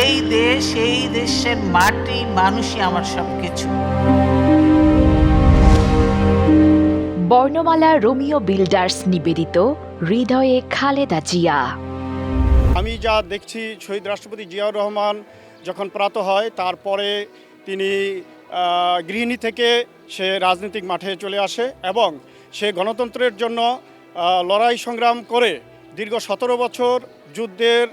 এই দেশ, এই দেশের মাটি, মানুষই আমার সবকিছু। বর্ণমালা রোমিও বিল্ডার্স নিবেদিত হৃদয়ে খালেদা জিয়া। আমি যা দেখছি, শহীদ রাষ্ট্রপতি জিয়াউর রহমান যখন প্রয়াত হয় তারপরে তিনি গৃহিণী থেকে সে রাজনৈতিক মাঠে চলে আসে এবং সে গণতন্ত্রের জন্য লড়াই সংগ্রাম করে দীর্ঘ 17 বছর যুদ্ধের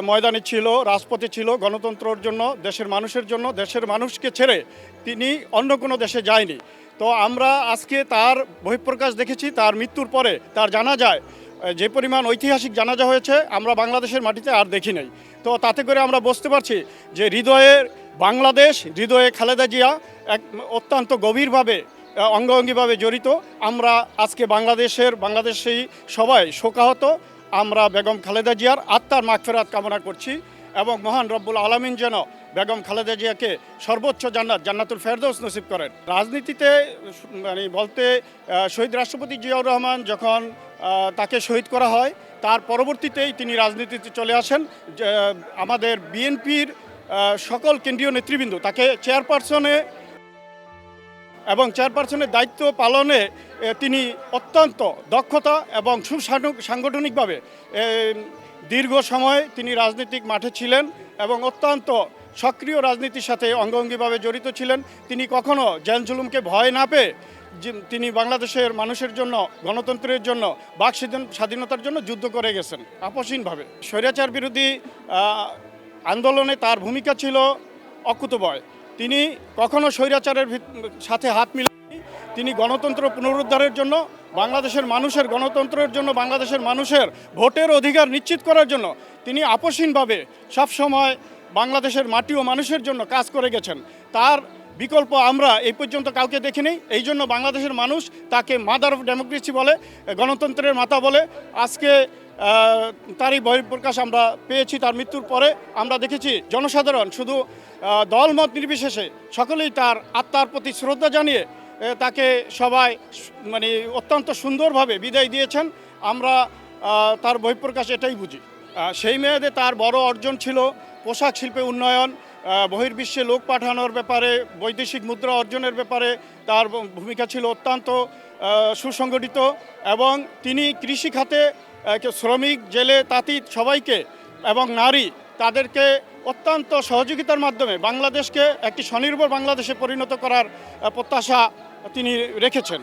ময়দানে ছিল, রাজপথে ছিল গণতন্ত্রের জন্য, দেশের মানুষের জন্য। দেশের মানুষকে ছেড়ে তিনি অন্য কোনো দেশে যায়নি। তো আমরা আজকে তার বহিঃপ্রকাশ দেখেছি। তার মৃত্যুর পরে তার জানাজায় যে পরিমাণ ঐতিহাসিক জানাজা হয়েছে আমরা বাংলাদেশের মাটিতে আর দেখি নাই। তো তাতে করে আমরা বুঝতে পারছি যে হৃদয়ের বাংলাদেশ, হৃদয়ে খালেদা জিয়া এক অত্যন্ত গভীরভাবে অঙ্গাঙ্গিভাবে জড়িত। আমরা আজকে বাংলাদেশি সবাই শোকাহত। আমরা বেগম খালেদা জিয়ার আত্মার মাগফিরাত কামনা করছি এবং মহান রব্বুল আলামিন যেন বেগম খালেদা জিয়াকে সর্বোচ্চ জান্নাতুল ফেরদৌস নসিব করেন। রাজনীতিতে বলতে শহীদ রাষ্ট্রপতি জিয়াউর রহমান যখন তাকে শহীদ করা হয় তার পরবর্তীতেই তিনি রাজনীতিতে চলে আসেন। আমাদের বিএনপির সকল কেন্দ্রীয় নেতৃবৃন্দ তাকে চেয়ারপারসনের দায়িত্ব পালনে তিনি অত্যন্ত দক্ষতা এবং সুসাংগঠনিকভাবে দীর্ঘ সময় তিনি রাজনৈতিক মাঠে ছিলেন এবং অত্যন্ত সক্রিয় রাজনীতির সাথে অঙ্গাঙ্গিভাবে জড়িত ছিলেন। তিনি কখনো জেল জুলুমকে ভয় না পেয়ে তিনি বাংলাদেশের মানুষের জন্য, গণতন্ত্রের জন্য, বাক স্বাধীনতার জন্য যুদ্ধ করে গেছেন আপসহীনভাবে। স্বৈরাচার বিরোধী আন্দোলনে তার ভূমিকা ছিল অকুতোভয়। তিনি কখনো স্বৈরাচারের সাথে হাত মিলাননি। তিনি গণতন্ত্র পুনরুদ্ধারের জন্য, বাংলাদেশের মানুষের গণতন্ত্রের জন্য, বাংলাদেশের মানুষের ভোটের অধিকার নিশ্চিত করার জন্য তিনি আপসহীনভাবে সবসময় বাংলাদেশের মাটি ও মানুষের জন্য কাজ করে গেছেন। তার বিকল্প আমরা এই পর্যন্ত কাউকে দেখিনি। এই জন্য বাংলাদেশের মানুষ তাকে মাদার অফ ডেমোক্রেসি বলে, গণতন্ত্রের মাতা বলে। আজকে তারই বহিঃপ্রকাশ আমরা পেয়েছি। তার মৃত্যুর পরে আমরা দেখেছি জনসাধারণ শুধু দলমত নির্বিশেষে সকলেই তার আত্মার প্রতি শ্রদ্ধা জানিয়ে তাকে সবাই অত্যন্ত সুন্দরভাবে বিদায় দিয়েছেন। আমরা তার বহিঃপ্রকাশ এটাই বুঝি। সেই মেয়াদে তার বড় অর্জন ছিল পোশাক শিল্পে উন্নয়ন, বহির্বিশ্বে লোক পাঠানোর ব্যাপারে, বৈদেশিক মুদ্রা অর্জনের ব্যাপারে তার ভূমিকা ছিল অত্যন্ত সুসংগঠিত এবং তিনি কৃষি খাতে শ্রমিক, জেলে, তাঁতি সবাইকে এবং নারী তাদেরকে অত্যন্ত সহযোগিতার মাধ্যমে বাংলাদেশকে একটি স্বনির্ভর বাংলাদেশে পরিণত করার প্রত্যাশা তিনি রেখেছেন।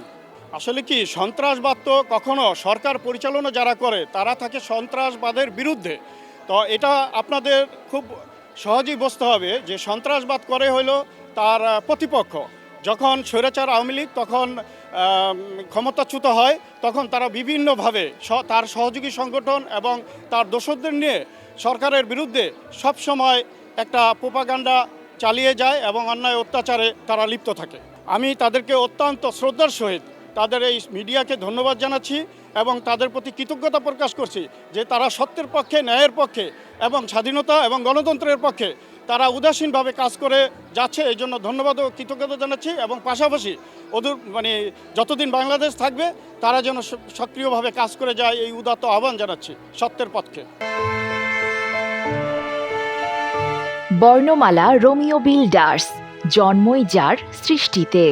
আসলে কি, সন্ত্রাসবাদ তো কখনো সরকার পরিচালনা যারা করে তারা থাকে সন্ত্রাসবাদের বিরুদ্ধে। তো এটা আপনাদের খুব সহজেই বুঝতে হবে যে সন্ত্রাসবাদ করে হইল তার প্রতিপক্ষ। যখন স্বৈরাচার আওয়ামী লীগ তখন ক্ষমতাচ্যুত হয় তখন তারা বিভিন্নভাবে তার সহযোগী সংগঠন এবং তার দোসরদের নিয়ে সরকারের বিরুদ্ধে সবসময় একটা প্রোপাগান্ডা চালিয়ে যায় এবং অন্যায় অত্যাচারে তারা লিপ্ত থাকে। আমি তাদেরকে অত্যন্ত শ্রদ্ধার সহিত তাদের এই মিডিয়াকে ধন্যবাদ জানাচ্ছি এবং তাদের প্রতি কৃতজ্ঞতা প্রকাশ করছি যে তারা সত্যের পক্ষে, ন্যায়ের পক্ষে এবং স্বাধীনতা এবং গণতন্ত্রের পক্ষে তারা উদাসীনভাবে কাজ করে যাচ্ছে। এই জন্য ধন্যবাদ ও কৃতজ্ঞতা জানাচ্ছি এবং পাশাপাশি ওদের যতদিন বাংলাদেশ থাকবে তারা যেন সক্রিয়ভাবে কাজ করে যায় এই উদাত্ত আহ্বান জানাচ্ছি সত্যের পক্ষে। বর্ণমালা রোমিও বিল্ডার্স, জন্মই যার সৃষ্টিতে।